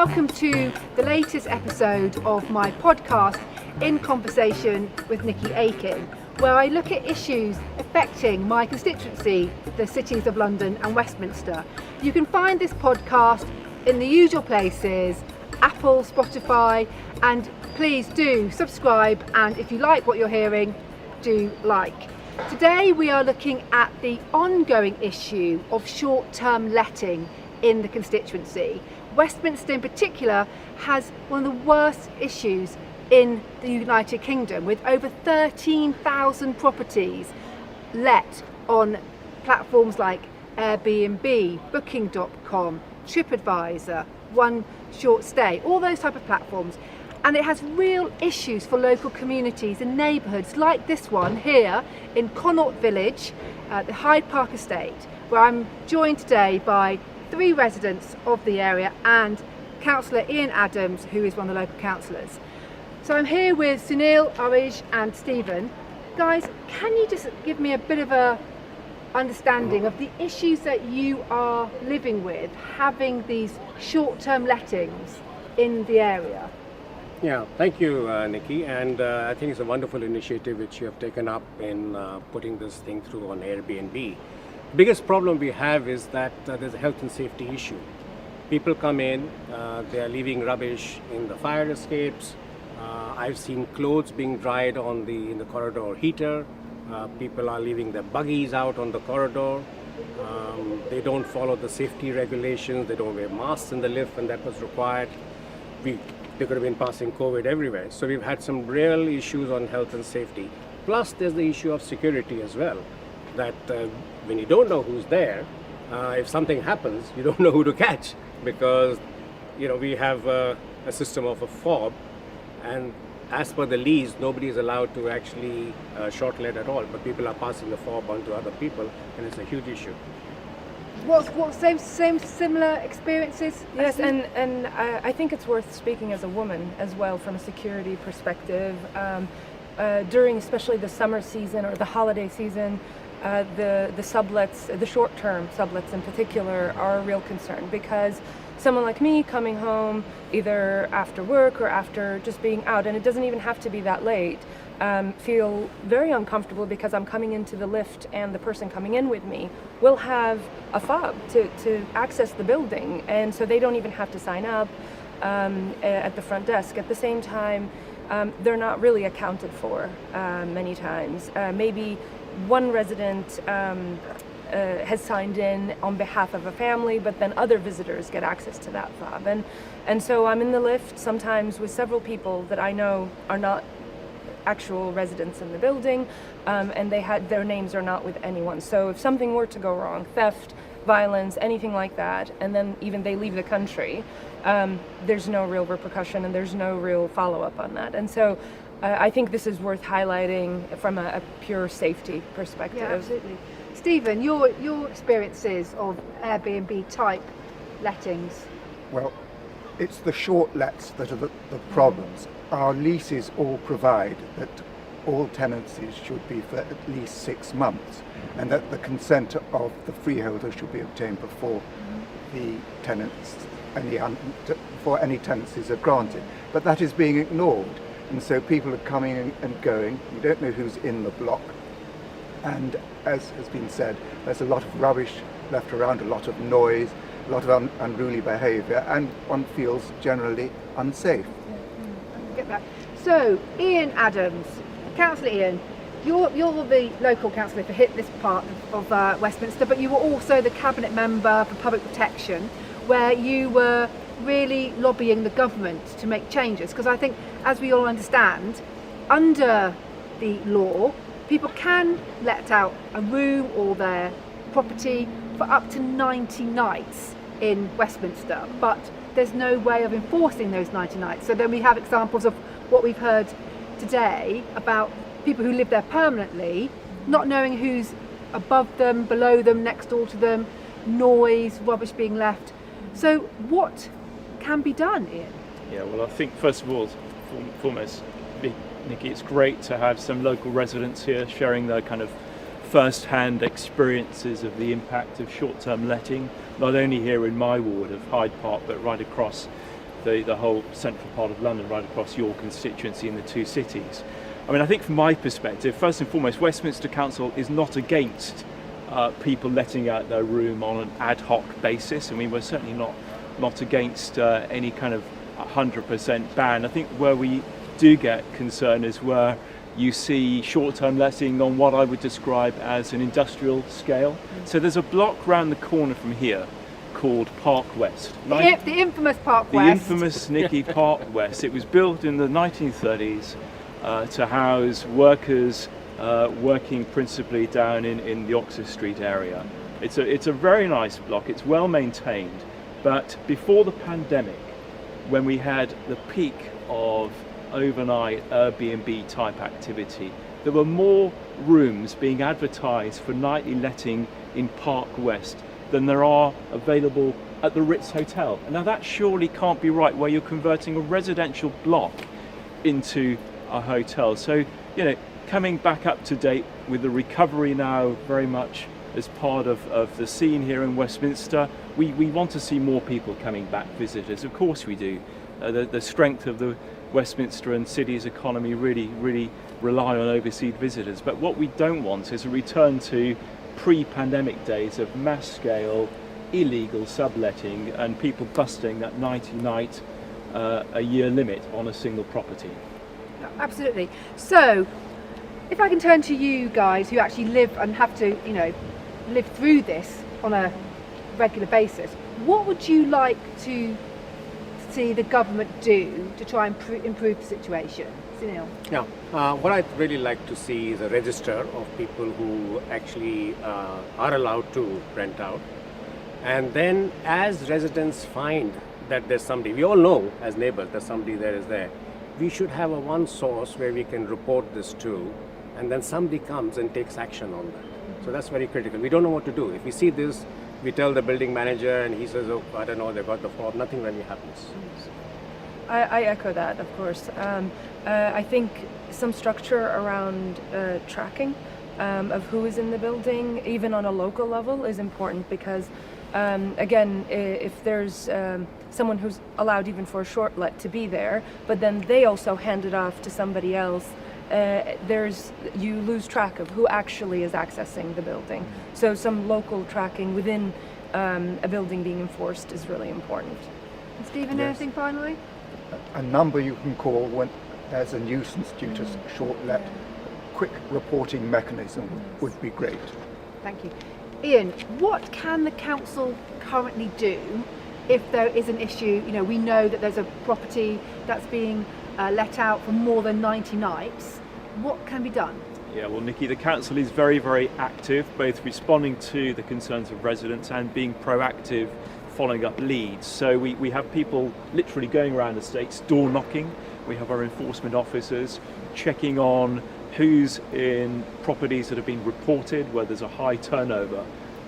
welcome to the latest episode of my podcast, In Conversation with Nickie Aiken, where I look at issues affecting my constituency, the cities of London and Westminster. You can find this podcast in the usual places, Apple, Spotify, and please do subscribe, and if you like what you're hearing, do like. Today we are looking at the ongoing issue of short-term letting in the constituency. Westminster in particular has one of the worst issues in the United Kingdom, with over 13,000 properties let on platforms like Airbnb, Booking.com, TripAdvisor, One Short Stay, all those type of platforms. And it has real issues for local communities and neighbourhoods like this one here in Connaught Village, the Hyde Park Estate, where I'm joined today by 3 residents of the area and Cllr Ian Adams, who is one of the local councillors. So I'm here with Sunil, Arij and Stephen. Guys, can you just give me a bit of a understanding of the issues that you are living with, having these short-term lettings in the area? Yeah, thank you, Nickie, and I think it's a wonderful initiative which you have taken up in putting this thing through on Airbnb. Biggest problem we have is that there's a health and safety issue. People come in, they are leaving rubbish in the fire escapes. I've seen clothes being dried in the corridor heater. People are leaving their buggies out on the corridor. They don't follow the safety regulations. They don't wear masks in the lift when that was required. They could have been passing COVID everywhere. So we've had some real issues on health and safety. Plus there's the issue of security as well, that when you don't know who's there, if something happens, you don't know who to catch, because we have a system of a fob, and as per the lease, nobody is allowed to actually short let at all, but people are passing the fob on to other people, and it's a huge issue. What same similar experiences? Yes, and I think it's worth speaking as a woman as well from a security perspective. During especially the summer season or the holiday season, the sublets, the short-term sublets in particular, are a real concern, because someone like me coming home either after work or after just being out, and it doesn't even have to be that late, feel very uncomfortable because I'm coming into the lift and the person coming in with me will have a fob to access the building, and so they don't even have to sign up at the front desk. At the same time, they're not really accounted for many times. Maybe one resident has signed in on behalf of a family, but then other visitors get access to that fob. And so I'm in the lift sometimes with several people that I know are not actual residents in the building, and their names are not with anyone. So if something were to go wrong, theft, violence, anything like that, and then even they leave the country, there's no real repercussion and there's no real follow-up on that. And so I think this is worth highlighting from a pure safety perspective. Yeah, absolutely. Stephen, your experiences of Airbnb type lettings? Well, it's the short lets that are the problems. Our leases all provide that all tenancies should be for at least 6 months, and that the consent of the freeholder should be obtained before the tenants, before any tenancies are granted. But that is being ignored, and so people are coming and going. You don't know who's in the block, and as has been said, there's a lot of rubbish left around, a lot of noise, a lot of unruly behaviour, and one feels generally unsafe. Get that. So, Ian Adams, Councillor Ian, you're the local councillor for this part of Westminster, but you were also the cabinet member for public protection, where you were really lobbying the government to make changes. Because I think, as we all understand, under the law, people can let out a room or their property for up to 90 nights in Westminster, but there's no way of enforcing those 90 nights. So then we have examples of what we've heard today about people who live there permanently, not knowing who's above them, below them, next door to them, noise, rubbish being left. So what can be done, Ian? Yeah, well, I think first of all, foremost, Nickie, it's great to have some local residents here sharing their kind of first-hand experiences of the impact of short-term letting, not only here in my ward of Hyde Park, but right across the whole central part of London, right across your constituency in the two cities. I mean, I think from my perspective, first and foremost, Westminster Council is not against people letting out their room on an ad hoc basis. I mean, we're certainly not against any kind of 100% ban. I think where we do get concerned is where you see short-term letting on what I would describe as an industrial scale. So there's a block round the corner from here called Park West. The infamous Park The West. infamous Nickie Park West. It was built in the 1930s to house workers working principally down in the Oxford Street area. It's a very nice block, it's well maintained, but before the pandemic, when we had the peak of overnight Airbnb type activity, there were more rooms being advertised for nightly letting in Park West than there are available at the Ritz Hotel. Now that surely can't be right, where you're converting a residential block into a hotel. So, you know, coming back up to date with the recovery now very much as part of the scene here in Westminster, we want to see more people coming back, visitors, of course we do. The strength of the Westminster and city's economy really rely on overseas visitors, but what we don't want is a return to pre-pandemic days of mass scale illegal subletting and people busting that 90 night a year limit on a single property. Absolutely. So, if I can turn to you guys who actually live and have to, you know, live through this on a regular basis, what would you like to see the government do to try and improve the situation? Sunil? Yeah, what I'd really like to see is a register of people who actually are allowed to rent out. And then as residents find that there's somebody, we all know as neighbors that somebody there is there, we should have a one source where we can report this to, and then somebody comes and takes action on that. So that's very critical. We don't know what to do. If we see this, we tell the building manager and he says, oh, I don't know, they got the form, nothing really happens. I echo that, of course. I think some structure around tracking of who is in the building, even on a local level, is important because, again, if there's someone who's allowed even for a short let to be there, but then they also hand it off to somebody else, you lose track of who actually is accessing the building. So some local tracking within a building being enforced is really important. And Stephen, Yes. anything finally? A number you can call when there's a nuisance due to short let. Quick reporting mechanism would be great. Thank you. Ian, what can the council currently do if there is an issue? You know, we know that there's a property that's being let out for more than 90 nights. What can be done? Yeah, well, Nickie, the council is very active, both responding to the concerns of residents and being proactive, following up leads. So we have people literally going around estates, door knocking. We have our enforcement officers checking on who's in properties that have been reported where there's a high turnover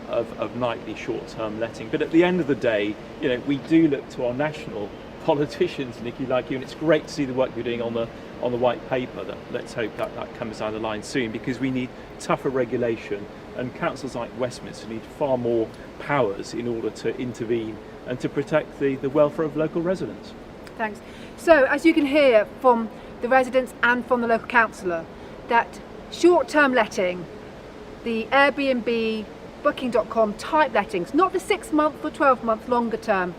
of nightly short-term letting. But at the end of the day, you know, we do look to our national politicians, Nickie, like you, and it's great to see the work you're doing on the white paper. Let's hope that comes down the line soon, because we need tougher regulation, and councils like Westminster need far more powers in order to intervene and to protect the welfare of local residents. Thanks. So, as you can hear from the residents and from the local councillor, that short-term letting, the Airbnb, Booking.com type lettings, not the 6-month or 12-month longer-term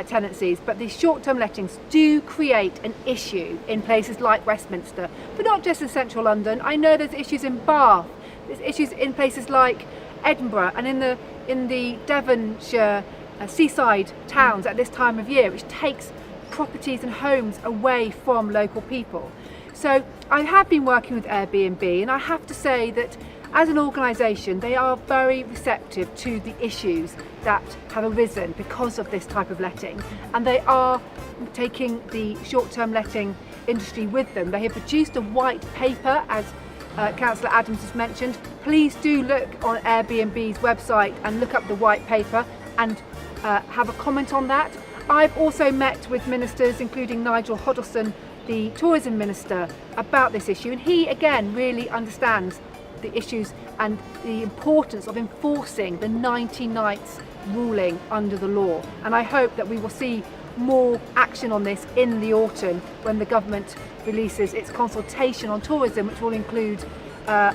tenancies, but the short-term lettings do create an issue in places like Westminster, but not just in central London. I know there's issues in Bath, there's issues in places like Edinburgh and in the Devonshire seaside towns at this time of year, which takes properties and homes away from local people. So I have been working with Airbnb, and I have to say that as an organisation, they are very receptive to the issues that have arisen because of this type of letting, and they are taking the short-term letting industry with them. They have produced a white paper, as Cllr Adams has mentioned. Please do look on Airbnb's website and look up the white paper and have a comment on that. I've also met with ministers, including Nigel Hoddleston, the tourism minister, about this issue, and he again really understands the issues and the importance of enforcing the 90 nights ruling under the law. And I hope that we will see more action on this in the autumn when the government releases its consultation on tourism, which will include a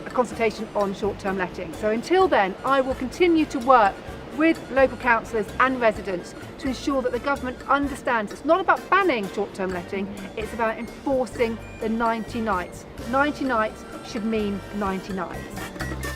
consultation on short-term letting. So until then, I will continue to work with local councillors and residents to ensure that the government understands it's not about banning short-term letting, it's about enforcing the 90 nights. 90 nights should mean 90 nights.